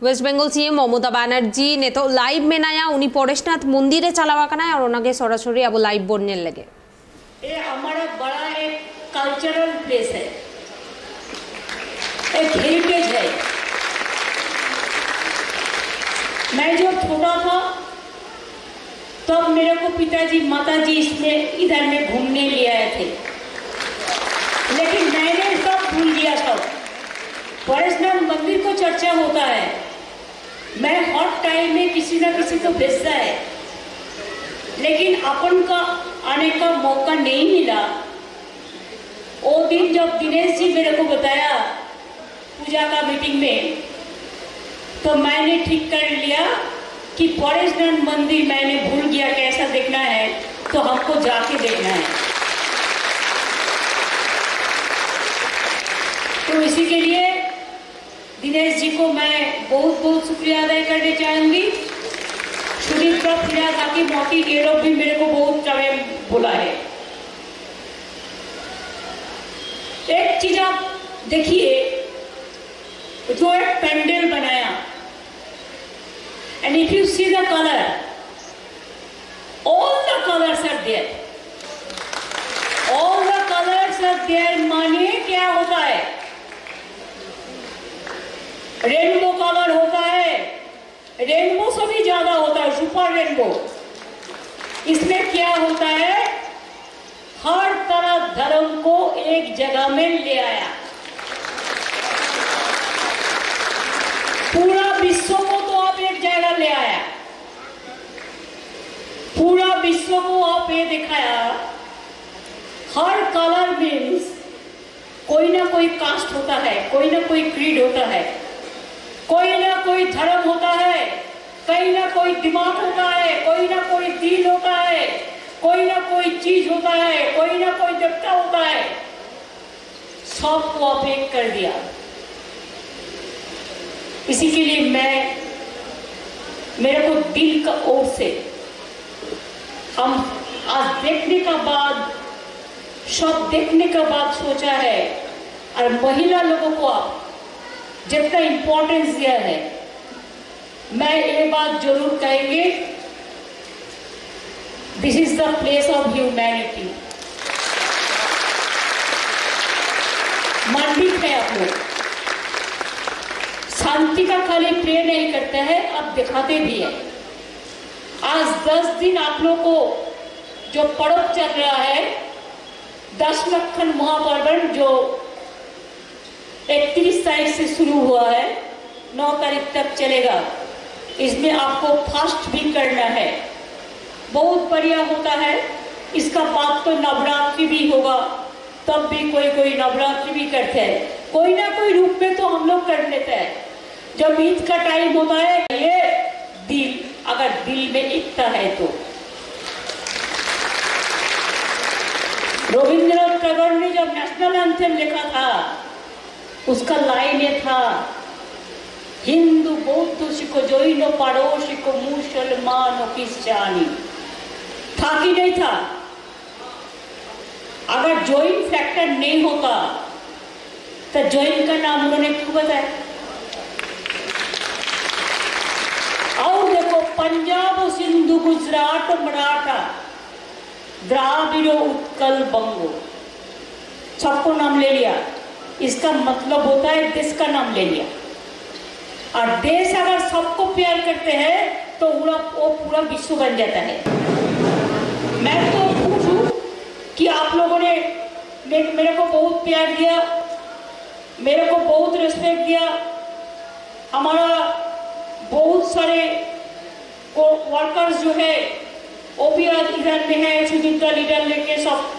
Waste Bengal CM Mamata Banerjee ने तो live में नया उन्हीं परेशनाथ मंदिरे चलावा कना और उनके सरासरि अब लाइव बोलने लगे। ये हमारा बड़ा एक कल्चरल प्लेस है, एक हेरिटेज है। मैं जब छोटा था तब मेरे को पिताजी माताजी इसमें इधर में घूमने ले आए थे, लेकिन मैंने सब भूल गया। सब परेशनाथ मंदिर को चर्चा होता है, मैं हर टाइम में किसी ना किसी को भेजता है, लेकिन अपन का आने का मौका नहीं मिला। वो दिन जब दिनेश जी मेरे को बताया पूजा का मीटिंग में, तो मैंने ठीक कर लिया कि परेशनाथ मंदिर मैंने भूल गया, कैसा देखना है तो हमको जाके देखना है। तो इसी के लिए दिनेश जी को मैं बहुत बहुत शुक्रिया अदा करना चाहूंगी। सुदीप फिरा था कि मोती ये लोग भी मेरे को बहुत समय बोला है। एक चीज आप देखिए, जो एक पेंडल बनाया, and if you see the colour, all the colours are there, all the colours are there. माने क्या होता है? रेनबो कलर होता है, रेनबो से भी ज्यादा होता है, सुपर रेनबो। इसमें क्या होता है? हर तरह धर्म को एक जगह में ले आया। पूरा विश्व को तो आप एक जगह ले आया, पूरा विश्व को आप ये दिखाया। हर कलर मीन्स कोई ना कोई कास्ट होता है, कोई ना कोई क्रीड होता है, कोई ना कोई धर्म होता है, कहीं ना कोई दिमाग होता है, कोई ना कोई दिल होता है, कोई ना कोई चीज होता है, कोई ना कोई देवता होता है। सबको आप एक कर दिया। इसी के लिए मेरे को दिल का ओर से हम आज देखने का बाद, सब देखने का बाद सोचा है, और महिला लोगों को आप जितना इंपॉर्टेंस दिया है, मैं ये बात जरूर कहेंगे, this is the place of humanity. मानवीय है आप लोग, शांति का खाली प्रे नहीं करते हैं, अब दिखाते भी है। आज 10 दिन आप लोग को जो पर्व चल रहा है, 10 लखन महापर्व, जो 31 तारीख से शुरू हुआ है, 9 तारीख तक चलेगा। इसमें आपको फास्ट भी करना है, बहुत बढ़िया होता है। इसका बाद तो नवरात्रि भी होगा, तब भी कोई नवरात्रि भी करते हैं, कोई ना कोई रूप में तो हम लोग कर लेते हैं। जब ईद का टाइम होता है, ये दिल, अगर दिल में एकता है तो। रविंद्रनाथ टैगोर ने जब नेशनल एंथम लिखा था, उसका लाइन ये था, हिंदू बौद्ध सिख जैन पड़ोसी को मुसलमानों की जानी। था कि नहीं था? अगर जैन फैक्टर नहीं होता तो जैन का नाम उन्होंने क्यों बताया? और देखो, पंजाब सिंधु गुजरात मराठा द्राविड़ उत्कल बंगो, सबको नाम ले लिया। इसका मतलब होता है देश का नाम ले लिया। और देश अगर सबको प्यार करते हैं तो वो पूरा विश्व बन जाता है। मैं तो खुश हूँ कि आप लोगों ने मेरे को बहुत प्यार दिया, मेरे को बहुत रिस्पेक्ट दिया। हमारा बहुत सारे वर्कर्स जो है वो भी आज इधर में है, सुदीप का लीडर लेके सब।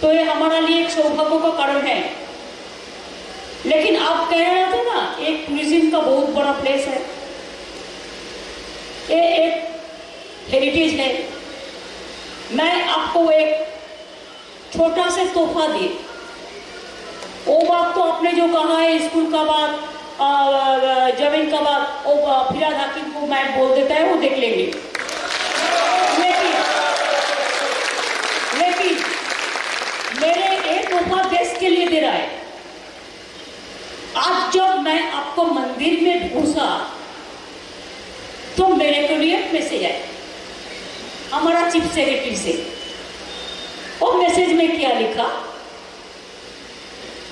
तो ये हमारा लिए एक सौभाग्य का कारण है। लेकिन आप कह रहे थे ना, एक टूरिज्म का बहुत बड़ा प्लेस है, ये एक हेरिटेज है। मैं आपको एक छोटा सा तोहफा दे, वो बात तो आपने जो कहा है स्कूल का बात, जमीन का बात, वो फिराद हाकिम को मैं बोल देता है, वो देख लेंगे। लेकिन मेरे एक तोहफा देश के लिए दे रहा है। आज जब मैं आपको मंदिर में घुसा तो मेरे को लिए मैसेज आया हमारा चीफ सेक्रेटरी से। और मैसेज में क्या लिखा,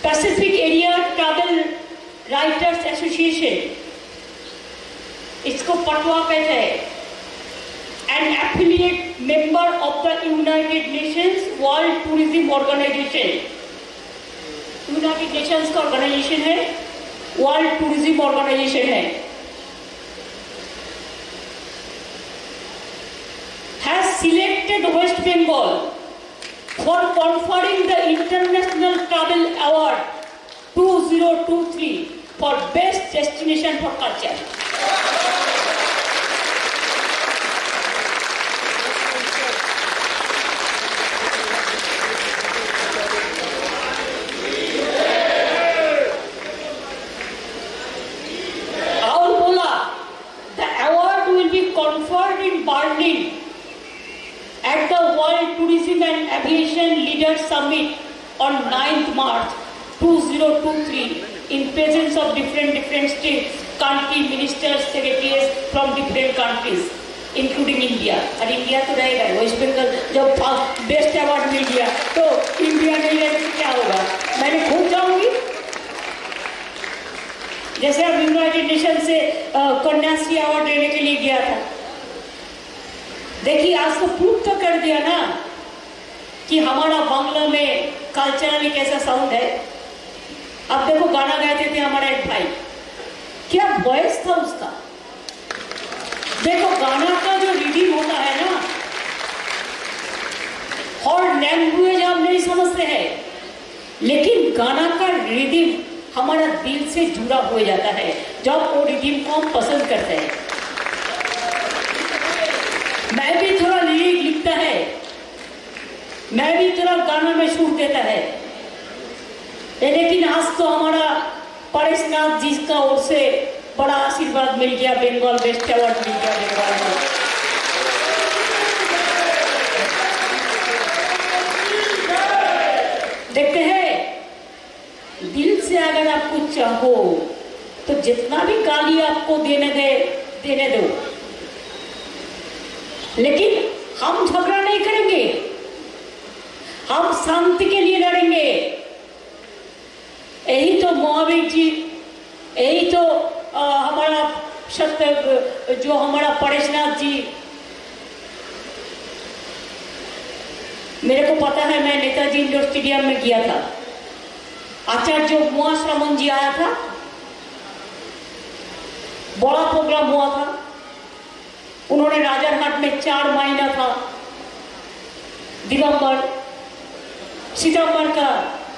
Pacific Area Travel Writers Association, इसको पटवा कहते हैं, an affiliate member of the United Nations World Tourism Organization. United Nations का ऑर्गेनाइजेशन है, वर्ल्ड टूरिज्म ऑर्गेनाइजेशन है, has selected West Bengal for conferring the International Travel Award 2023 for Best Destination for Culture. और बोला, the award will be conferred in Berlin at the World Tourism and Aviation Leaders Summit on 9th March 2023 in presence of different states, country ministers, secretaries from different countries, including India. और India तो रहेगा, waste Bengal जब best award मिल गया तो India नहीं रहेगा तो क्या होगा, मैंने खुद जाऊंगी। जैसे अब यूनाइटेड नेशन से कन्याश्री अवार्ड देने के लिए गया था, देखिए आज तो प्रूव तो कर दिया ना कि हमारा बांग्ला में कल्चरली कैसा साउंड है। अब देखो गाना गाते थे हमारा एक भाई, क्या वॉइस था उसका। देखो गाना का जो रिदम होता है ना, और लैंग्वेज आप नहीं समझते हैं, लेकिन गाना का रिदम हमारा दिल से जुड़ा हो जाता है जब वो रिदम को हम पसंद करते हैं। मैं भी थोड़ा लिरिक लिखता है, मैं भी थोड़ा गाना में सुर देता है, लेकिन आज तो हमारा परेश नाथ जी का ओर से बड़ा आशीर्वाद मिल गया, बंगाल बेस्ट अवार्ड मिल गया बंगाल को। देखते हैं, दिल से अगर आप कुछ चाहो तो जितना भी गाली आपको देने दो, लेकिन हम झगड़ा नहीं करेंगे, हम शांति के लिए लड़ेंगे। यही तो महावीर जी, यही तो हमारा सत्य जो हमारा परेशनाथ जी, मेरे को पता है, मैं नेताजी इंडोर स्टेडियम में गया था, आचार्य मुआश्रमन जी आया था, बड़ा प्रोग्राम हुआ था, उन्होंने राजारहाट में 4 महीना था, दिगंबर सितंबर का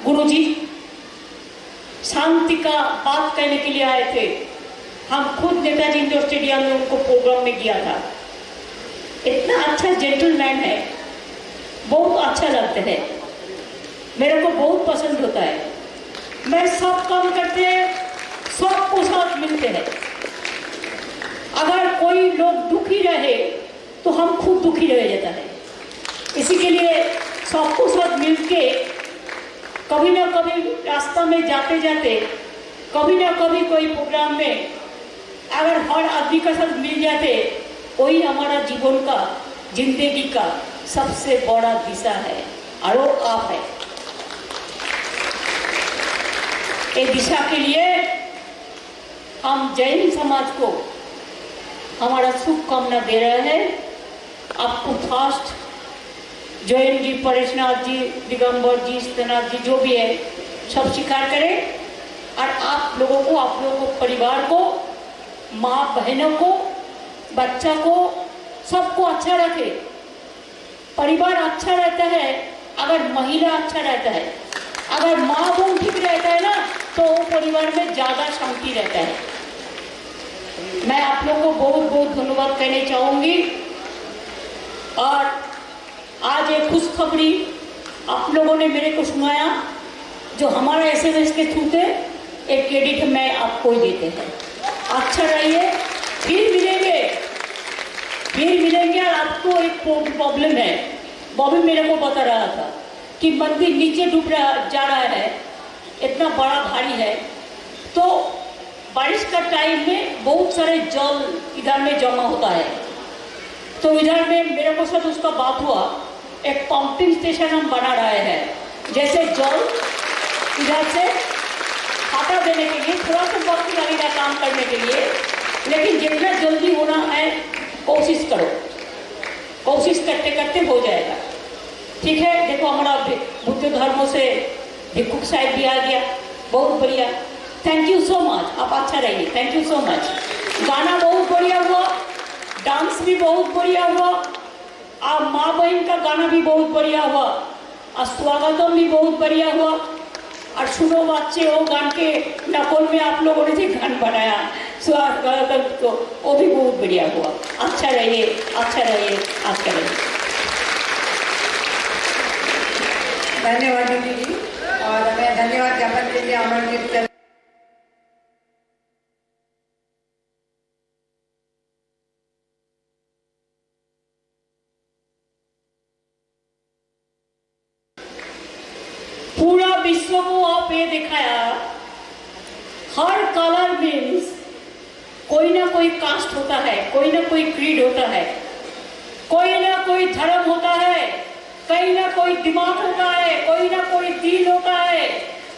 गुरुजी शांति का बात कहने के लिए आए थे। हम खुद नेताजी इंडोर स्टेडियम में उनको प्रोग्राम में किया था। इतना अच्छा जेंटलमैन है, बहुत अच्छा लगता है, मेरे को बहुत पसंद होता है। मैं सब काम करते हैं, सबको साथ मिलते हैं। अगर कोई लोग दुखी रहे तो हम खुद दुखी रह जाता है, इसी के लिए सबको साथ मिलके कभी ना कभी रास्ता में जाते जाते, कभी ना कभी कोई प्रोग्राम में अगर हर आदमी का साथ मिल जाते, वही हमारा जीवन का, जिंदगी का सबसे बड़ा दिशा है, और वो आप है। ये दिशा के लिए हम जैन समाज को हमारा शुभकामना दे रहे हैं। आपको फास्ट जैन जी, परेशनाथ जी, दिगंबर जी, सत्यनाथ जी, जो भी है सब स्वीकार करें, और आप लोगों को, परिवार को, माँ बहनों को, बच्चा को, सबको अच्छा रखे। परिवार अच्छा रहता है अगर महिला अच्छा रहता है, अगर माँ बहन ठीक रहता है ना, तो परिवार में ज़्यादा शांति रहता है। मैं आप लोगों को बहुत बहुत धन्यवाद कहना चाहूँगी। और आज एक खुशखबरी आप लोगों ने मेरे को सुनाया, जो हमारा SMS के थ्रू थे, एक क्रेडिट मैं आपको ही देते हैं। अच्छा रहिए, फिर मिलेंगे। और आपको एक प्रॉब्लम है, बॉबी मेरे को बता रहा था कि मंदिर नीचे डूब जा रहा है, इतना बड़ा भारी है, तो बारिश का टाइम में बहुत सारे जल इधर में जमा होता है, तो इधर में मेरे को साथ उसका बात हुआ, एक पंपिंग स्टेशन हम बना रहे हैं, जैसे जल इधर से हटा देने के लिए थोड़ा सा वक्त लगेगा काम करने के लिए, लेकिन जितना जल्दी होना है कोशिश करो, कोशिश करते करते हो जाएगा। ठीक है, देखो हमारा बुद्ध धर्म से भिक्षुक साहिब भी आ गया, बहुत बढ़िया, थैंक यू सो मच, आप अच्छा रहिए, थैंक यू सो मच। गाना बहुत बढ़िया हुआ, डांस भी बहुत बढ़िया हुआ, और माँ बहन का गाना भी बहुत बढ़िया हुआ, और स्वागतम भी बहुत बढ़िया हुआ, और सुनो बच्चे वो गान के नकल में आप लोगों ने जो गान बनाया स्वागतम को, वो भी बहुत बढ़िया हुआ। अच्छा रहिए, अच्छा रहिए, अच्छा रहिए। धन्यवाद दीदी जी, और मैं धन्यवाद ज्ञापन के लिए आमंत्रित कर पूरा विश्व को आप ये दिखाया, हर कलर मीन्स कोई ना कोई कास्ट होता है, कोई ना कोई क्रीड होता है, कोई ना कोई धर्म होता है, कहीं ना कोई दिमाग होता है, कोई ना कोई दिल होता है,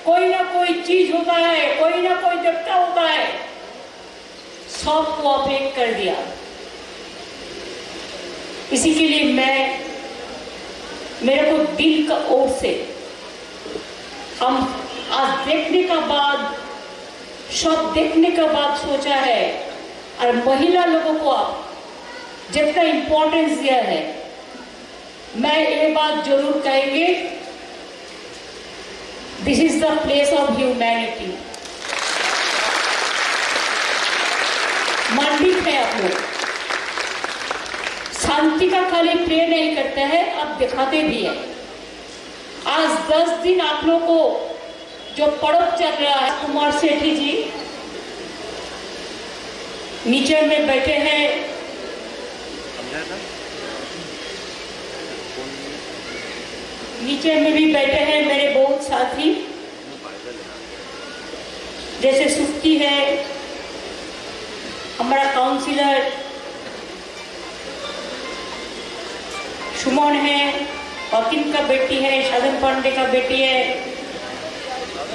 कोई ना कोई चीज होता है, कोई ना कोई देवता होता है, सबको आप एक कर दिया। इसी के लिए मेरे को दिल का ओर से हम आज देखने का बाद, सब देखने का बाद सोचा है, और महिला लोगों को आप जितना इंपॉर्टेंस दिया है, मैं ये बात जरूर कहेंगे, this is the place of humanity. मानविक है आप लोग, शांति का खाली प्रे नहीं करते हैं, अब दिखाते भी है। आज 10 दिन आप लोग को जो पर्व चल रहा है, कुमार सेठी जी नीचे में बैठे हैं, नीचे में भी बैठे हैं मेरे बहुत साथी, जैसे सुक्ति है, हमारा काउंसिलर सुमन है, वकील का बेटी है, साधन पांडे का बेटी है,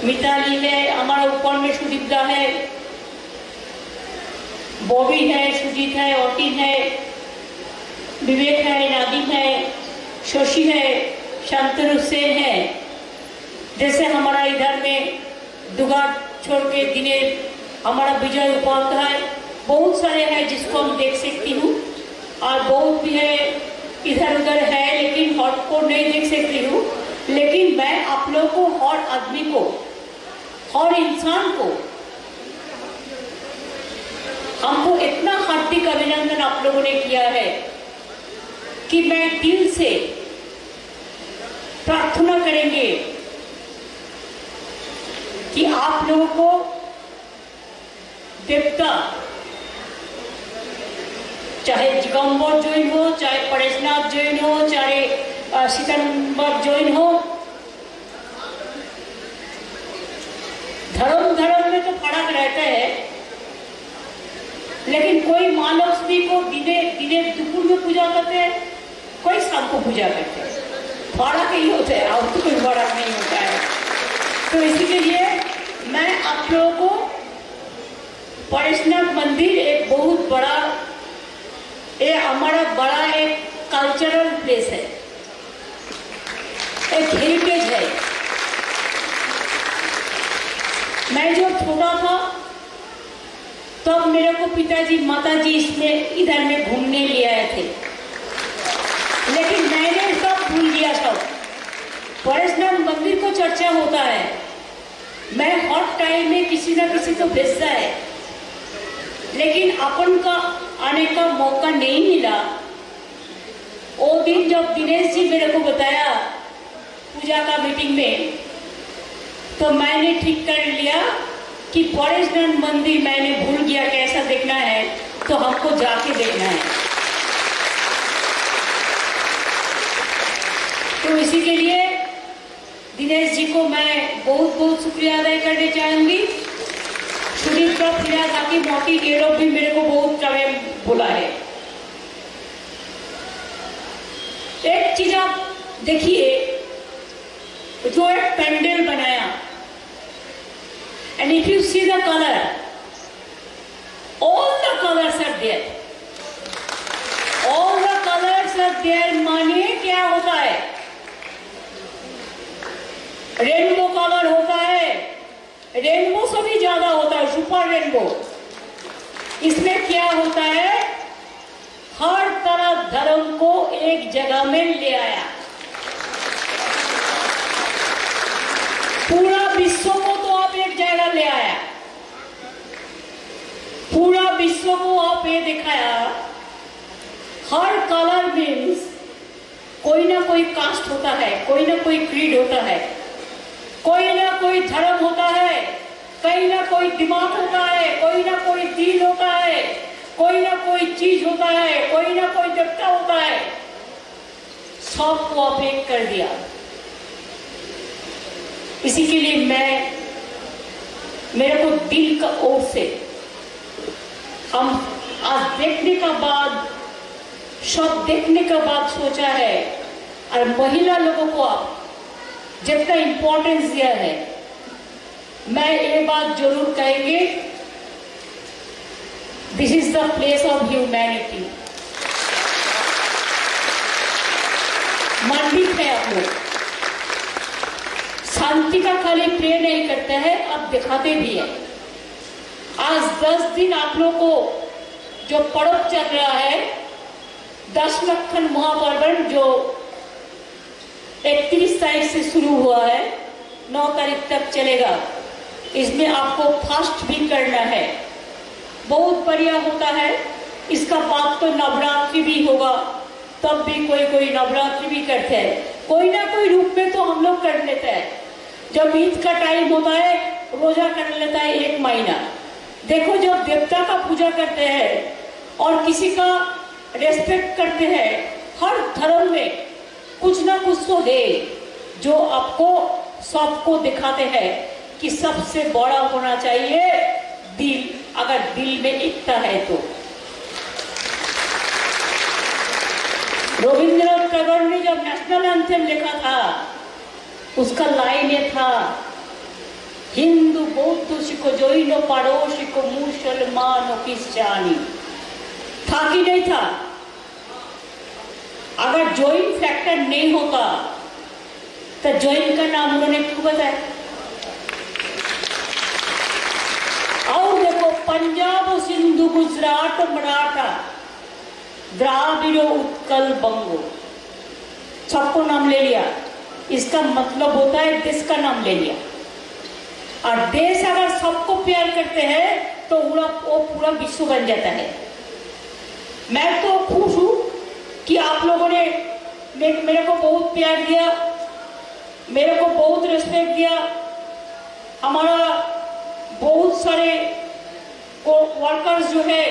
मिताली है, हमारा ऊपर में सुदीप्ता है, बॉबी है, सुजीत है, औटीन है, विवेक है, नादिम है, शशि है, शांतनु सेन है, जैसे हमारा इधर में दुगा छोड़ के दिनेश, हमारा विजय उपाध्याय, बहुत सारे हैं जिसको हम देख सकती हूँ, और बहुत भी है इधर उधर है, लेकिन हॉट को नहीं देख सकती हूँ। लेकिन मैं आप लोगों को, हर आदमी को, हर इंसान को, हमको इतना हार्दिक अभिनंदन आप लोगों ने किया है कि मैं दिल से प्रार्थना करेंगे कि आप लोगों को देवता, चाहे दिगंबर जैन हो, चाहे परेशनाथ जैन हो, चाहे सितंबर जैन हो, धर्म में तो फर्क रहता है, लेकिन कोई मानव स्त्री को दिने दोपहर में पूजा करते हैं, कोई शाम को पूजा करते हैं, फर्क ही होता है, और तो कोई फर्क नहीं होता है। तो इसी के लिए मैं आप लोगों को, परेशनाथ मंदिर एक बहुत बड़ा, ये हमारा बड़ा एक कल्चरल प्लेस है, एक हेरिटेज है। मैं जब छोटा था तब मेरे को पिताजी माताजी इसमें इधर में घूमने ले आए थे, लेकिन मैंने सब भूल गया। सब परेशनाथ मंदिर को चर्चा होता है, मैं हर टाइम में किसी ना किसी को भेजता है, लेकिन अपन का आने का मौका नहीं मिला। वो दिन जब दिनेश जी मेरे को बताया पूजा का मीटिंग में, तो मैंने ठीक कर लिया कि परेशनाथ मंदिर मैंने भूल गया, कैसा देखना है तो हमको जाके देखना है। तो इसी के लिए दिनेश जी को मैं बहुत बहुत शुक्रिया अदा करना चाहूंगी। सुनीता, फिराज हाकिम, मौकी, ये लोग भी मेरे को बहुत समय बोला है। एक चीज आप देखिए, जो एक पेंडल बनाया, and if you see the colour, all the colours are there, all the colours are there. मानिए क्या होता है, रेनबो कलर होता है, रेनबो से भी ज्यादा होता है, सुपर रेनबो। इसमें क्या होता है, हर तरह धर्म को एक जगह में ले आया, पूरा विश्व को तो आप एक जगह ले आया, पूरा विश्व को आप ये दिखाया। हर कलर मीन्स कोई ना कोई कास्ट होता है, कोई ना कोई क्रीड होता है, कोई ना कोई धर्म होता है, कहीं ना कोई दिमाग होता है, कोई ना कोई दिल होता है, कोई ना कोई चीज होता है, कोई ना कोई देवता होता है। सबको आप एक कर दिया। इसी के लिए मेरे को दिल का ओर से हम आज देखने का बाद, सब देखने के बाद सोचा है, और महिला लोगों को आप जितना इंपॉर्टेंस दिया है, मैं ये बात जरूर कहेंगे, this is the place of humanity. मंडित है आप लोग, शांति का खाली प्रे नहीं करते हैं, अब दिखाते भी है। आज 10 दिन आप लोग को जो पर्व चल रहा है, 10 लखन महापर्व, जो 31 तारीख से शुरू हुआ है, 9 तारीख तक चलेगा। इसमें आपको फास्ट भी करना है, बहुत बढ़िया होता है। इसका बाद तो नवरात्रि भी होगा, तब भी कोई नवरात्रि भी करते हैं, कोई ना कोई रूप में तो हम लोग कर लेते हैं। जब ईद का टाइम होता है, रोजा कर लेता है 1 महीना। देखो, जब देवता का पूजा करते हैं और किसी का रेस्पेक्ट करते हैं, हर धर्म में कुछ ना कुछ तो है जो आपको सबको दिखाते हैं कि सबसे बड़ा होना चाहिए दिल, अगर दिल में एकता है तो। रविंद्रनाथ टैगोर ने जब नेशनल एंथम लिखा था, उसका लाइन ये था, हिंदू बौद्ध सिख जैन पारसी को मुसलमान क्रिश्चियानी। था कि नहीं था? अगर जैन फैक्टर नहीं होता तो जैन का नाम उन्होंने क्यों बताया? और देखो, पंजाब सिंधु गुजरात मराठा द्राविड़ उत्कल बंगो, सबको नाम ले लिया। इसका मतलब होता है देश का नाम ले लिया। और देश अगर सबको प्यार करते हैं तो वो पूरा विश्व बन जाता है। मैं तो खुश हूं कि आप लोगों ने मेरे को बहुत प्यार दिया, मेरे को बहुत रिस्पेक्ट दिया। हमारा बहुत सारे वर्कर्स जो है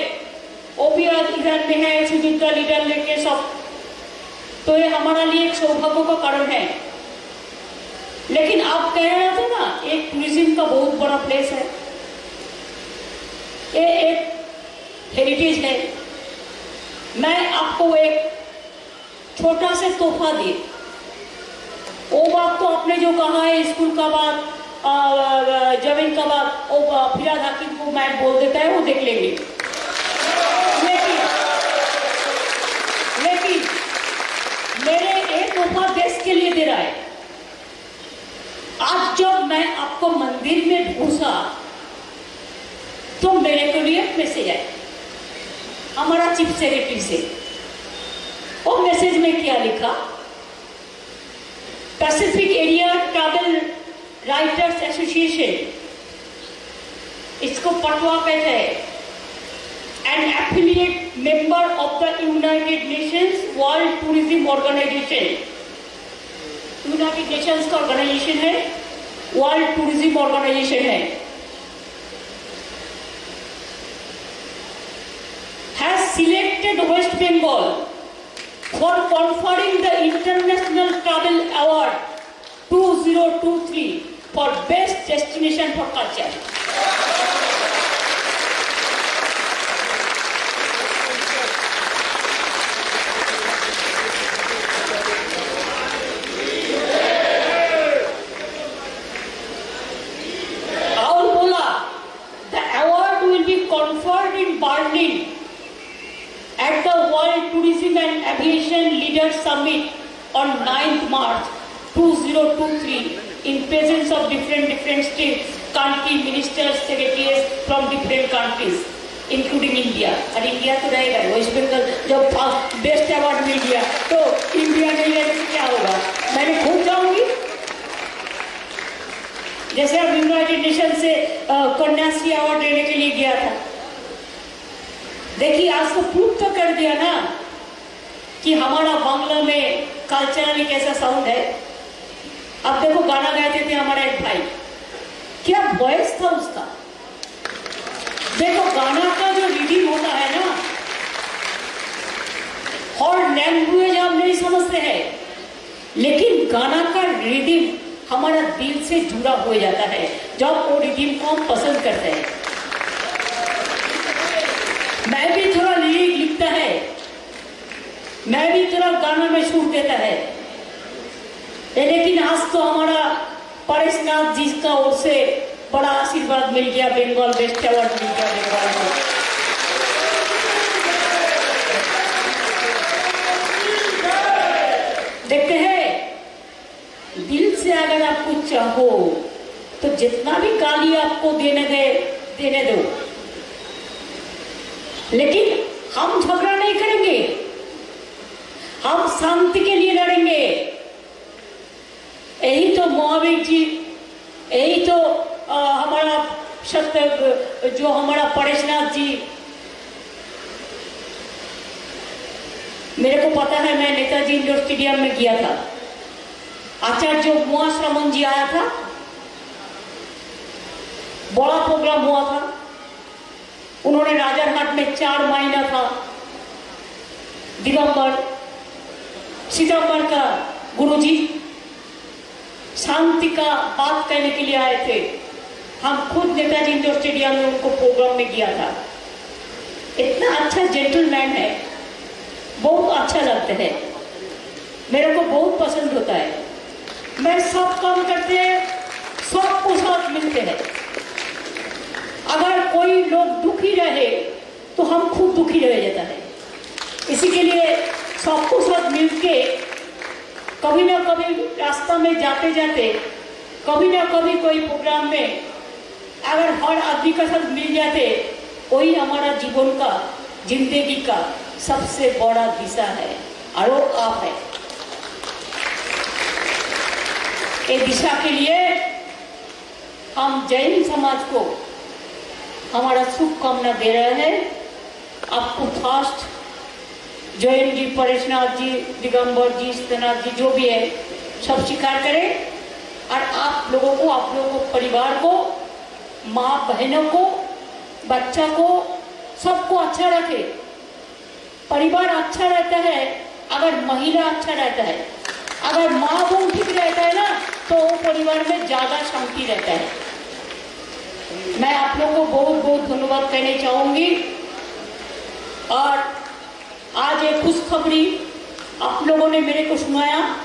वो भी आज इधर में है, सुनीता लीडर लेके सब, तो ये हमारा लिए एक सौभाग्य का कारण है। लेकिन आप कह रहे थे ना, एक टूरिज्म का बहुत बड़ा प्लेस है, ये एक हेरिटेज है। मैं आपको एक छोटा से तोहफा दी। वो बात तो आपने जो कहा है स्कूल का बात, जमीन का बात, वो फिराज हाकिम को मैं बोल देता है, वो देख लेंगे। लेकिन मेरे एक तोहफा देश के लिए दे रहा है। आज जब मैं आपको मंदिर में घुसा तो मेरे को लिए मैसेज आया हमारा चीफ सेक्रेटरी से। वो मैसेज में क्या लिखा? Pacific Area Travel Writers Association, इसको पटवा कहते हैं, and affiliate member of the United Nations World Tourism Organization. United Nations का ऑर्गेनाइजेशन है, वर्ल्ड टूरिज्म ऑर्गेनाइजेशन है, has selected West Bengal for conferring the International Travel Award 2023 for Best Destination for Culture. in Berlin at the World Tourism and Aviation Leaders Summit on 9th March 2023 in presence of different states, country ministers, secretaries from different countries, including India. और India तो रहेगा, waste Bengal जब best award मिल गया तो India नहीं रहे तो क्या होगा? मैंने खुद जाऊंगी, जैसे अब यूनाइटेड नेशन से कन्याश्री अवार्ड लेने के लिए गया था। देखिए आज तो प्रूव तो कर दिया ना कि हमारा बांग्ला में कल्चरली कैसा साउंड है। अब देखो गाना गाते थे हमारा एक भाई, क्या वॉइस था उसका। देखो गाना का जो रीडिंग होता है ना, और लैंग्वेज आप नहीं समझते हैं, लेकिन गाना का रीडिंग हमारा दिल से जुड़ा हो जाता है जब वो रीडिंग को हम पसंद करते हैं। मैं भी थोड़ा लिरिक लिखता है, मैं भी थोड़ा गाना में सुर देता है, लेकिन आज तो हमारा परेशनाथ जी का ओर से बड़ा आशीर्वाद मिल गया, बंगाल बेस्ट अवार्ड मिल गया बंगाल को। देखते हैं, दिल से अगर आप कुछ चाहो तो जितना भी गाली आपको देने दो, लेकिन हम झगड़ा नहीं करेंगे, हम शांति के लिए लड़ेंगे। यही तो महावीर जी, यही तो हमारा सत्य जो हमारा परेशनाथ जी, मेरे को पता है, मैं नेताजी इंडोर स्टेडियम में गया था, आचार्य मुआश्रमन जी आया था, बड़ा प्रोग्राम हुआ था। उन्होंने राजारहाट में 4 महीना था, दिगंबर सितंबर का गुरुजी शांति का बात कहने के लिए आए थे। हम खुद नेताजी इंडोर स्टेडियम में उनको प्रोग्राम में गया था। इतना अच्छा जेंटलमैन है, बहुत अच्छा लगता है, मेरे को बहुत पसंद होता है। मैं सब काम करते हैं, सबको साथ मिलते हैं। अगर कोई लोग दुखी रहे तो हम खुद दुखी रह जाता है। इसी के लिए सबको साथ मिलके कभी ना कभी रास्ता में जाते जाते, कभी ना कभी कोई प्रोग्राम में अगर हर आदमी का साथ मिल जाते, वही हमारा जीवन का, जिंदगी का सबसे बड़ा दिशा है और वो आप है। ये दिशा के लिए हम जैन समाज को हमारा शुभकामना दे रहे हैं। आपको फास्ट जैन जी, परेशनाथ जी, दिगंबर जी, सत्यनाथ जी, जो भी है सब स्वीकार करें और आप लोगों को, परिवार को, माँ बहनों को, बच्चा को, सबको अच्छा रखे। परिवार अच्छा रहता है अगर महिला अच्छा रहता है, अगर माँ बहन ठीक रहता है ना तो परिवार में ज्यादा शांति रहता है। मैं आप लोगों को बहुत बहुत धन्यवाद कहना चाहूंगी। और आज एक खुशखबरी आप लोगों ने मेरे को सुनाया,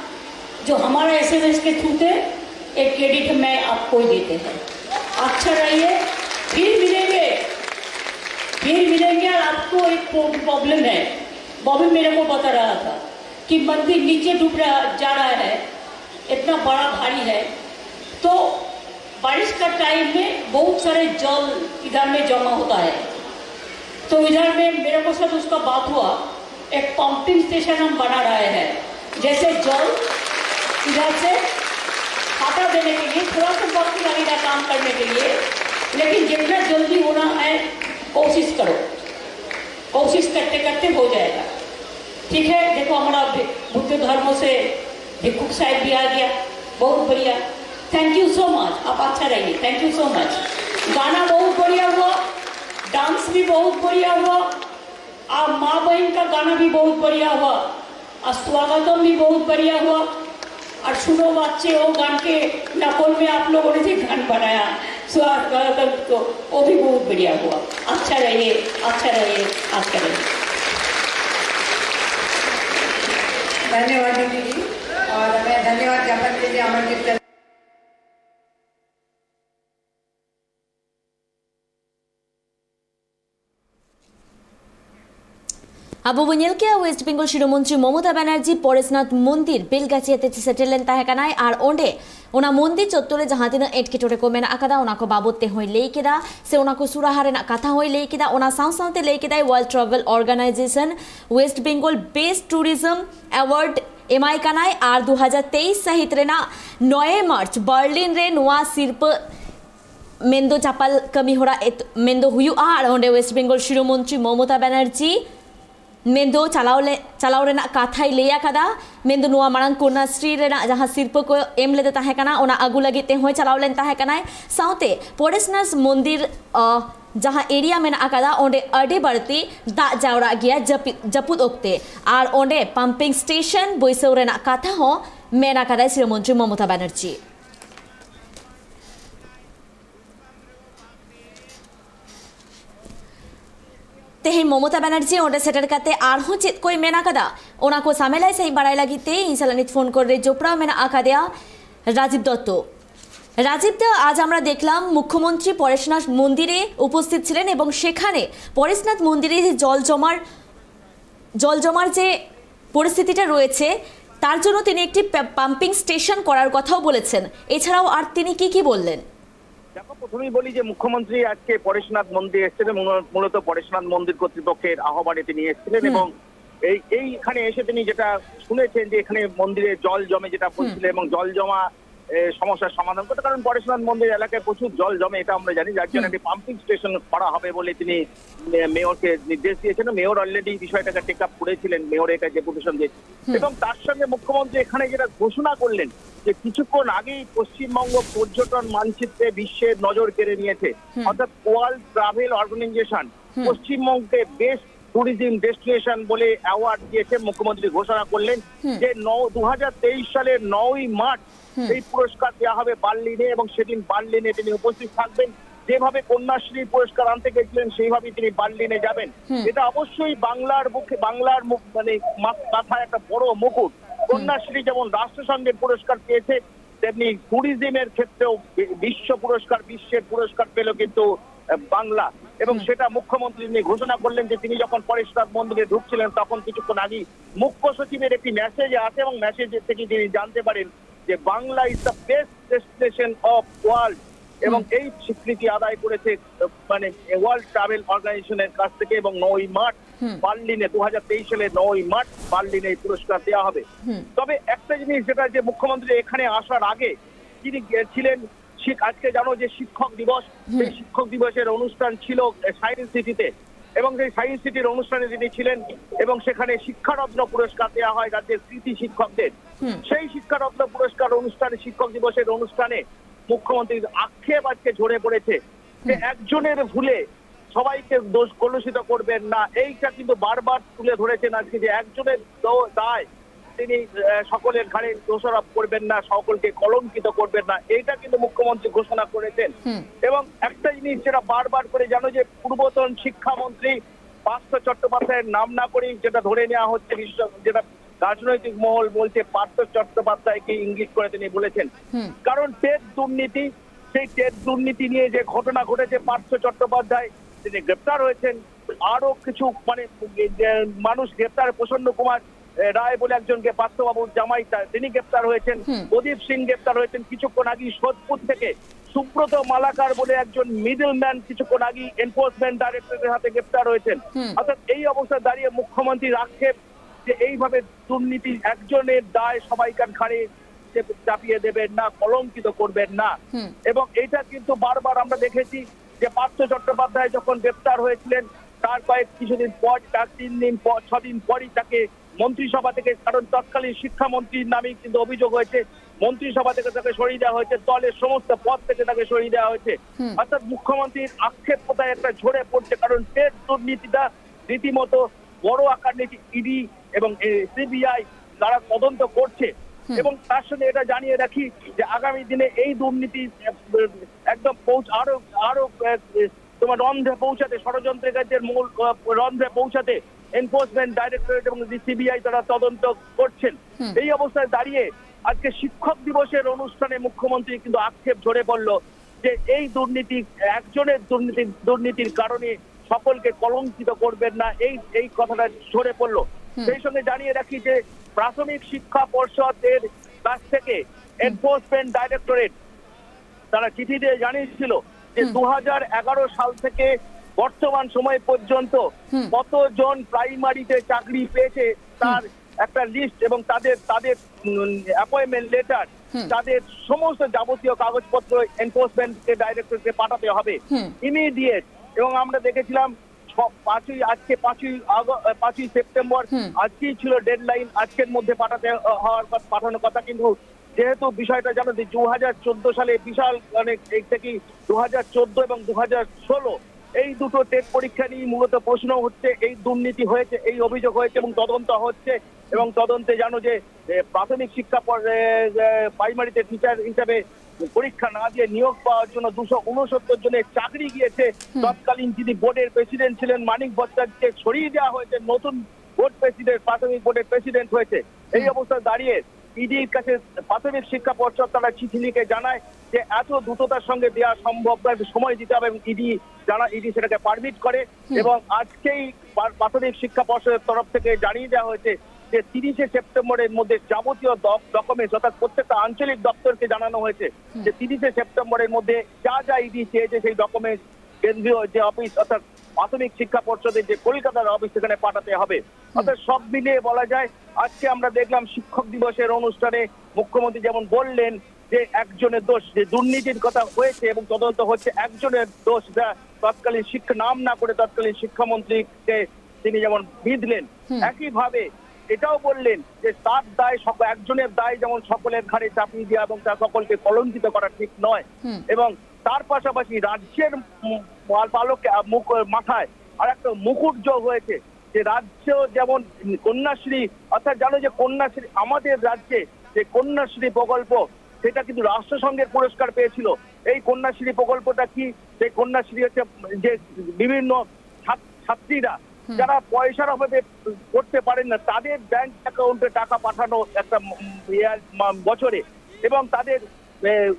जो हमारा SMS के थ्रू थे, एक क्रेडिट मैं आपको ही देते हैं। अच्छा रहिए, फिर मिलेंगे। और आपको एक प्रॉब्लम है, बॉबी मेरे को बता रहा था कि मंदिर नीचे डूब जा रहा है, इतना बड़ा भारी है, तो बारिश का टाइम में बहुत सारे जल इधर में जमा होता है। तो इधर में मेरे को साथ उसका बात हुआ, एक पंपिंग स्टेशन हम बना रहे हैं, जैसे जल इधर से हटा देने के लिए, थोड़ा सा वक्त लगेगा काम करने के लिए, लेकिन जितना जल्दी होना है कोशिश करो, कोशिश करते करते हो जाएगा। ठीक है, देखो हमारा बुद्ध धर्म से भिक्षुक साहब भी आ गया, बहुत बढ़िया, थैंक यू सो मच। आप अच्छा रहिए, थैंक यू सो मच। गाना बहुत बढ़िया हुआ, डांस भी बहुत बढ़िया हुआ, और माँ बहन का गाना भी बहुत बढ़िया हुआ, और स्वागतम भी बहुत बढ़िया हुआ। और सुनो बच्चे, वो गान के नकल में आप लोगों ने जो गान बनाया स्वागतम, तो वो भी बहुत बढ़िया हुआ। अच्छा रहिए, अच्छा रहिए, अच्छा रहिए। धन्यवाद दीदी जी, और मैं धन्यवाद ज्ञापन के लिए आमंत्रित कर Abu Bunyelke West Bengal Shiromonchi Momota Banerjee Poresnath Mondir Belgachiate Settlement Tahakanai are onde Ona Mondi Chotore Jahatina Etkitore Komena Akada Onako Babote Hoi Lekida Se Onako Suraharen Kata Hoi Lekida Ona Sound Lekida World Travel Organization West Bengal Best Tourism Award एमआई कानाय आर 2023 सहित रेना 9 मार्च Berlin रे नोआ syrup मेंदो चापाल कमी होरा मेंदो हुयु are ओंडे waste Bengal शिरोमंत्री Mamata Banerjee मेंदो चलाव रेना काथाई लेया कदा मेंदो नोआ मारंग कन्याश्री रेना जहां सिरप को एम लेते ताहे कना ओना आगु लगी ते होय चलाव लेन ताहे कनाय साउते पोरेसनास मंदिर जहां एरिया में आकादा ओंडे अडे बढ़ती दा जावरा गया जपुद ओक्ते आर ओंडे पंपिंग स्टेशन बैसौ रेना कथा हो मेना कदा शिरोमंत्री ममता बनर्जी तेहे ममता बनर्जी ओंडे सेटर काते आर हो चेत कोई मेना कदा ओना को सामेलाई सही बड़ाई लगी इंसालानित फोन कर रे जोपड़ा मेना आकादिया राजीव दत्त রাজীব দা আজ আমরা দেখলাম মুখ্যমন্ত্রী পরেশনাথ মন্দিরে উপস্থিত ছিলেন এবং সেখানে পরেশনাথ মন্দিরে যে জল জমার যে পরিস্থিতিটা রয়েছে তার জন্য তিনি একটি পাম্পিং স্টেশন করার কথাও বলেছেন এছাড়াও আর তিনি কি বললেন দেখো প্রথমেই বলি যে মুখ্যমন্ত্রী আজকে পরেশনাথ মন্দির এসেছিলেন মূলত পরেশনাথ মন্দির কর্তৃপক্ষের আহ্বানে তিনি এসেছিলেন এবং এইখানে এসে তিনি যেটা শুনেছেন যে এখানে মন্দিরে জল জমে যেটা বলছিলেন এবং জল জমা সমস্যার সমাধান করতে কারণ পরেশনাথ মন্দির এলাকায় প্রচুর জল জমে এটা আমরা জানি যার জন্য একটি পাম্পিং স্টেশন করা হবে বলে তিনি মেয়রকে নির্দেশ দিয়েছেন মেয়র অলরেডি বিষয়টাকে টেক আপ করেছিলেন মেয়রের কাছে ডেপুটেশন দিয়েছে এবং তার সঙ্গে মুখ্যমন্ত্রী এখানে যেটা ঘোষণা করলেন যে কিছুক্ষণ আগেই পশ্চিমবঙ্গ পর্যটন মানচিত্রে বিশ্বের নজর কেড়ে নিয়েছে অর্থাৎ ওয়ার্ল্ড ট্রাভেল অর্গানাইজেশন পশ্চিমবঙ্গকে বেস্ট ট্যুরিজম ডেস্টিনেশন বলে অ্যাওয়ার্ড দিয়েছে মুখ্যমন্ত্রী ঘোষণা করলেন যে 2023 সালের 9ই মার্চ এই পুরস্কার দেওয়া হবে বার্লিনে এবং সেদিন বার্লিনে তিনি উপস্থিত থাকবেন যেভাবে কন্যাশ্রী পুরস্কার আনতে গেছিলেন সেইভাবেই তিনি বার্লিনে যাবেন এটা অবশ্যই বাংলার মানে মাথায় একটা বড় মুকুট কন্যাশ্রী যেমন রাষ্ট্রসংঘের পুরস্কার পেয়েছে তেমনি ট্যুরিজমের ক্ষেত্রেও বিশ্বের পুরস্কার পেল কিন্তু বাংলা এবং সেটা মুখ্যমন্ত্রী নিয়ে ঘোষণা করলেন যে তিনি যখন পরেশনাথ মন্দিরে ঢুকছিলেন তখন কিছুক্ষণ আগে মুখ্য সচিবের একটি মেসেজ আছে এবং মেসেজ থেকে তিনি জানতে পারেন যে Bangla is the best destination of world এবং এই স্বীকৃতি আদায় করেছে মানে ওয়ার্ল্ড ট্রাভেল অর্গানাইজেশনের কাছ থেকে এবং 9ই মার্চ বার্লিনে 2023 সালে 9ই মার্চ বার্লিনে এই পুরস্কার দেওয়া হবে তবে একটা জিনিস যেটা যে মুখ্যমন্ত্রী এখানে আসার আগে তিনি ছিলেন আজকে জানো যে শিক্ষক দিবস সেই শিক্ষক দিবসের অনুষ্ঠান ছিল সায়েন্স সিটিতে এবং সেই সায়েন্স সিটির অনুষ্ঠানে তিনি ছিলেন এবং সেখানে শিক্ষারত্ন পুরস্কার দেওয়া হয় রাজ্যের কৃতি শিক্ষকদের সেই শিক্ষারত্ন পুরস্কার অনুষ্ঠানে শিক্ষক দিবসের অনুষ্ঠানে মুখ্যমন্ত্রীর আক্ষেপ আজকে ঝরে পড়েছে যে একজনের ভুলে সবাইকে দোষ কলুষিত করবেন না এইটা কিন্তু বারবার তুলে ধরেছেন আজকে যে একজনের দায় তিনি সকলের ঘাড়ে দোষারোপ করবেন না সকলকে কলঙ্কিত করবেন না এইটা কিন্তু মুখ্যমন্ত্রী ঘোষণা করেছেন এবং একটা জিনিস যেটা বারবার করে জানো যে পূর্বতন শিক্ষামন্ত্রী পার্থ চট্টোপাধ্যায়ের নাম না করে যেটা ধরে নেওয়া হচ্ছে যেটা রাজনৈতিক মহল বলছে পার্থ চট্টোপাধ্যায়কে ইঙ্গিত করে তিনি বলেছেন কারণ টেট দুর্নীতি সেই টেট দুর্নীতি নিয়ে যে ঘটনা ঘটেছে পার্থ চট্টোপাধ্যায় তিনি গ্রেপ্তার হয়েছেন আরো কিছু মানে মানুষ গ্রেপ্তার প্রসন্ন কুমার রায় বলে একজনকে পার্থবাবুর জামাই তিনি গ্রেপ্তার হয়েছেন প্রদীপ সিং গ্রেপ্তার হয়েছেন কিছুক্ষণ আগে সোদপুর থেকে সুব্রত মালাকার বলে একজন মিডলম্যান কিছুক্ষণ আগে এনফোর্সমেন্ট ডাইরেক্টরেটের হাতে গ্রেপ্তার হয়েছেন অর্থাৎ এই অবস্থায় দাঁড়িয়ে মুখ্যমন্ত্রীর আক্ষেপ যে এইভাবে দুর্নীতি একজনের দায় সবাইকার ঘাড়ে চাপিয়ে দেবেন না কলঙ্কিত করবেন না এবং এটা কিন্তু বারবার আমরা দেখেছি যে পার্থ চট্টোপাধ্যায় যখন গ্রেপ্তার হয়েছিলেন তার কিছুদিন পর তার 6 দিন পরই তাকে মন্ত্রিসভা থেকে কারণ তৎকালীন শিক্ষামন্ত্রীর নামেই কিন্তু অভিযোগ হয়েছে মন্ত্রিসভা থেকে তাকে সরিয়ে দেওয়া হয়েছে দলের সমস্ত পদ থেকে তাকে সরিয়ে দেওয়া হয়েছে অর্থাৎ মুখ্যমন্ত্রীর আক্ষেপ কোথায় একটা ঝরে পড়ছে কারণ টেট দুর্নীতিটা রীতিমতো বড় আকার নিয়ে ইডি এবং সিবিআই তারা তদন্ত করছে এবং তার সঙ্গে এটা জানিয়ে রাখি যে আগামী দিনে এই দুর্নীতি একদম আরো তোমার রন্ধ্রে পৌঁছাতে ষড়যন্ত্রকারীদের মূল রন্ধ্রে পৌঁছাতে এনফোর্সমেন্ট ডাইরেক্টরেট এবং সিবিআই তারা তদন্ত করছেন এই অবস্থায় দাঁড়িয়ে আজকে শিক্ষক দিবসের অনুষ্ঠানে মুখ্যমন্ত্রী কিন্তু আক্ষেপ ঝরে পড়ল যে এই দুর্নীতি একজনের দুর্নীতির কারণে সকলকে কলঙ্কিত করবেন না, এই কথাটা ঝরে পড়লো। সেই সঙ্গে জানিয়ে রাখি যে প্রাথমিক শিক্ষা পর্ষদের কাছ থেকে এনফোর্সমেন্ট ডাইরেক্টরেট তারা চিঠি দিয়ে জানিয়েছিল যে 2011 সাল থেকে বর্তমান সময় পর্যন্ত কতজন প্রাইমারিতে চাকরি পেয়েছে তার একটা লিস্ট এবং তাদের অ্যাপয়েন্টমেন্ট লেটার, তাদের সমস্ত যাবতীয় কাগজপত্র এনফোর্সমেন্ট ডাইরেক্টরেটকে পাঠাতে হবে ইমিডিয়েট। এবং আমরা দেখেছিলাম আজকে 5ই সেপ্টেম্বর, আজকেই ছিল ডেডলাইন, আজকের মধ্যে পাঠানোর কথা। কিন্তু যেহেতু বিষয়টা জানো যে 2014 সালে বিশাল অনেক থেকে 2014 এবং 2016 এই দুটো টেট পরীক্ষা নিয়ে মূলত প্রশ্ন হচ্ছে, এই দুর্নীতি হয়েছে, এই অভিযোগ হয়েছে এবং তদন্ত হচ্ছে। এবং তদন্তে জানো যে প্রাথমিক শিক্ষা প্রাইমারিতে টিচার হিসাবে পরীক্ষা না দিয়ে নিয়োগ পাওয়ার জন্য 269 জনের চাকরি গিয়েছে। তৎকালীন যিনি বোর্ডের প্রেসিডেন্ট ছিলেন মানিক ভট্টাচার্যকে সরিয়ে দেওয়া হয়েছে, নতুন বোর্ড প্রেসিডেন্ট প্রাথমিক বোর্ডের প্রেসিডেন্ট হয়েছে। এই অবস্থায় দাঁড়িয়ে ইডির কাছে প্রাথমিক শিক্ষা পর্ষদ তারা চিঠি লিখে জানায় যে এত দ্রুততার সঙ্গে দেওয়া সম্ভব নয়, সময় দিতে হবে, এবং ইডি সেটাকে পারমিট করে। এবং আজকেই প্রাথমিক শিক্ষা পর্ষদের তরফ থেকে জানিয়ে দেওয়া হয়েছে যে 30শে সেপ্টেম্বরের মধ্যে যাবতীয় ডকুমেন্টস, অর্থাৎ প্রত্যেকটা আঞ্চলিক দপ্তরকে জানানো হয়েছে যে 30শে সেপ্টেম্বরের মধ্যে যা ইডি চেয়েছে সেই ডকুমেন্টস কেন্দ্রীয় যে অফিস অর্থাৎ প্রাথমিক শিক্ষা পর্ষদের যে কলকাতার অফিস সেখানে পাঠাতে হবে। অর্থাৎ সব মিলিয়ে বলা যায় আজকে আমরা দেখলাম শিক্ষক দিবসের অনুষ্ঠানে মুখ্যমন্ত্রী যেমন বললেন যে একজনের দোষ, যে দুর্নীতির কথা হয়েছে এবং তদন্ত হচ্ছে, একজনের দোষ, যা তৎকালীন নাম না করে তৎকালীন শিক্ষামন্ত্রীকে তিনি যেমন বিঁধলেন, একইভাবে এটাও বললেন যে তার দায় একজনের দায় যেমন সকলের ঘাড়ে চাপিয়ে দেওয়া এবং তা সকলকে কলঙ্কিত করা ঠিক নয়। এবং তার পাশাপাশি রাজ্যের মাথায় আর একটা মুকুট যোগ হয়েছে যে রাজ্য যেমন কন্যাশ্রী, অর্থাৎ জানো যে কন্যাশ্রী আমাদের রাজ্যে যে কন্যাশ্রী প্রকল্প সেটা কিন্তু রাষ্ট্রসংঘের পুরস্কার পেয়েছিল। এই কন্যাশ্রী প্রকল্পটা কি? সেই কন্যাশ্রী হচ্ছে যে বিভিন্ন ছাত্রীরা যারা পয়সার অভাবে করতে পারেন না তাদের ব্যাংক অ্যাকাউন্টে টাকা পাঠানো একটা বছরে, এবং তাদের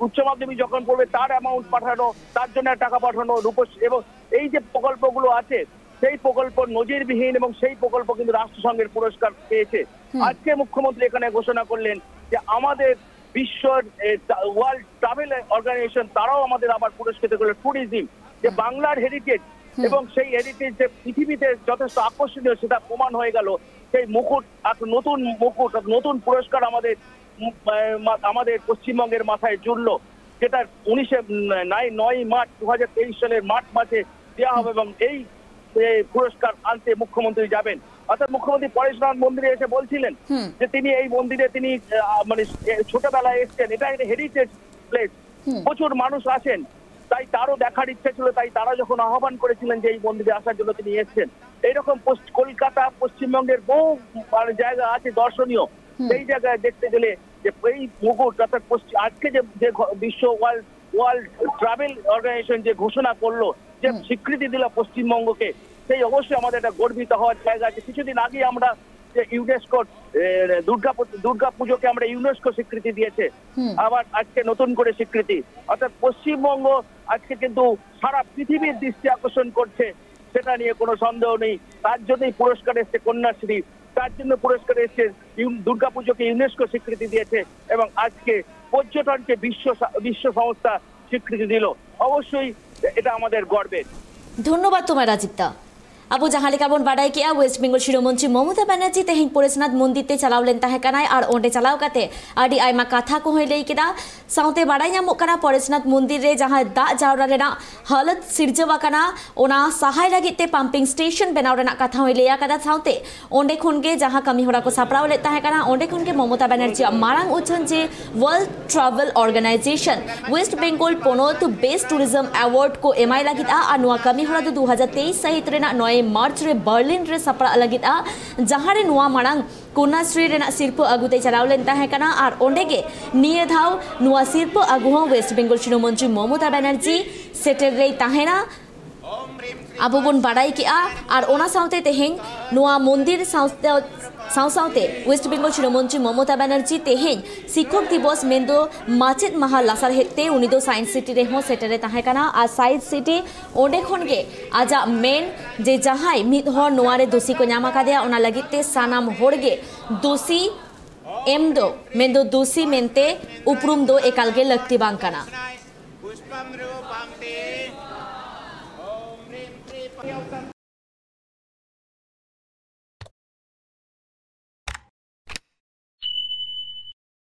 উচ্চ মাধ্যমিক যখন পড়বে তার অ্যামাউন্ট পাঠানো, তার জন্য টাকা পাঠানো, রূপশ্রী, এবং এই যে প্রকল্পগুলো আছে সেই প্রকল্প নজিরবিহীন এবং সেই প্রকল্প কিন্তু রাষ্ট্রসংঘের পুরস্কার পেয়েছে। আজকে মুখ্যমন্ত্রী এখানে ঘোষণা করলেন যে আমাদের বিশ্ব ওয়ার্ল্ড ট্রাভেল অর্গানাইজেশন তারাও আমাদের আবার পুরস্কৃত করলো ট্যুরিজম, যে বাংলার হেরিটেজ এবং সেই হেরিটেজ যে পৃথিবীতে যথেষ্ট আকর্ষণীয় সেটা প্রমাণ হয়ে গেল। সেই মুকুট, নতুন পুরস্কার আমাদের পশ্চিমবঙ্গের মাথায় জুড়লো, যেটা 9ই মার্চ 2023 সালের মার্চ মাসে দেওয়া হবে এবং এই পুরস্কার আনতে মুখ্যমন্ত্রী যাবেন। অর্থাৎ মুখ্যমন্ত্রী পরেশনাথ মন্দিরে এসে বলছিলেন যে তিনি এই মন্দিরে তিনি মানে ছোটবেলায় এসছেন, এটা একটা হেরিটেজ প্লেস, প্রচুর মানুষ আসেন, তাই তারও দেখার ইচ্ছা ছিল, তাই তারা যখন আহ্বান করেছিলেন যে এই মন্দিরে আসার জন্য তিনি এসছেন। এইরকম কলকাতা পশ্চিমবঙ্গের বহু জায়গা আছে দর্শনীয়, সেই জায়গায় দেখতে গেলে যে এই মুকুট অর্থাৎ আজকে যে বিশ্ব ওয়ার্ল্ড ট্রাভেল অর্গানাইজেশন যে ঘোষণা করলো, যে স্বীকৃতি দিল পশ্চিমবঙ্গকে, সেই অবশ্যই আমাদের একটা গর্বিত হওয়ার জায়গা আছে। কিছুদিন আগে আমরা যে ইউনেস্কো দুর্গা পুজোকে আমরা ইউনেস্কো স্বীকৃতি দিয়েছে, আবার আজকে নতুন করে স্বীকৃতি, অর্থাৎ পশ্চিমবঙ্গ আজকে কিন্তু সারা পৃথিবীর দৃষ্টি আকর্ষণ করছে, সেটা নিয়ে কোনো সন্দেহ নেই। তার জন্যই পুরস্কার এসছে কন্যাশ্রী, তার জন্য পুরস্কার এসছে দুর্গাপুজোকে ইউনেস্কো স্বীকৃতি দিয়েছে এবং আজকে পর্যটনকে বিশ্ব সংস্থা স্বীকৃতি দিল। অবশ্যই এটা আমাদের গর্বের। ধন্যবাদ তোমায় রাজীবদা। Abu jahan leka bon badai ke West Bengal Shiromantri Mamata Banerjee tehing Poresnath Mondir te chalaw len tahe kanai ar onde chalaw kate adi aima katha ko hoi lei keda saute badai nyamok kana Poresnath Mondir re jahan da jawra rena halat sirjawa kana ona sahay lagit te pumping station benaw rena katha hoi leya kada saute onde khon ge jahan kami hora ko sapraw le tahe kana onde khon ge Mamata Banerjee marang uchon je World Travel Organization West Bengal Ponot Best Tourism Award ko emai lagit ar noa kami hora do 2023 sahit rena 9 मार्च रे Berlin रे सपड़ा लगित जहाँ रे नुआ मांग कन्याश्री रेना शिल्प अगुते चलाव लेन ताहे कना आर ओंडे गे निये धाव नुआ शिल्प अगु हो वेस्ट बेंगल शिरोमंत्री ममता बनर्जी सेटेल रे ताहेना आबो बोन बाडाई के आर ओना साउते तेहें नुआ मंदिर साउसाउते वेस्ट बेंगल शिरोमंत्री ममता बनर्जी तेहें शिक्षक दिवस मेंदो माचेद महा लासार हेते उनी दो साइंस सिटी रे हो सेटरे ताहेकाना आ साइंस सिटी ओंडे खनगे आजा मेन जे जहाय मिद हर नोआरे दोषी को ᱧᱟᱢ आकादेया ओना लगिते सानाम होड़गे दोषी एम दो मेंदो दोषी मेंते उपरुम दो एकालगे लक्ति बांग कना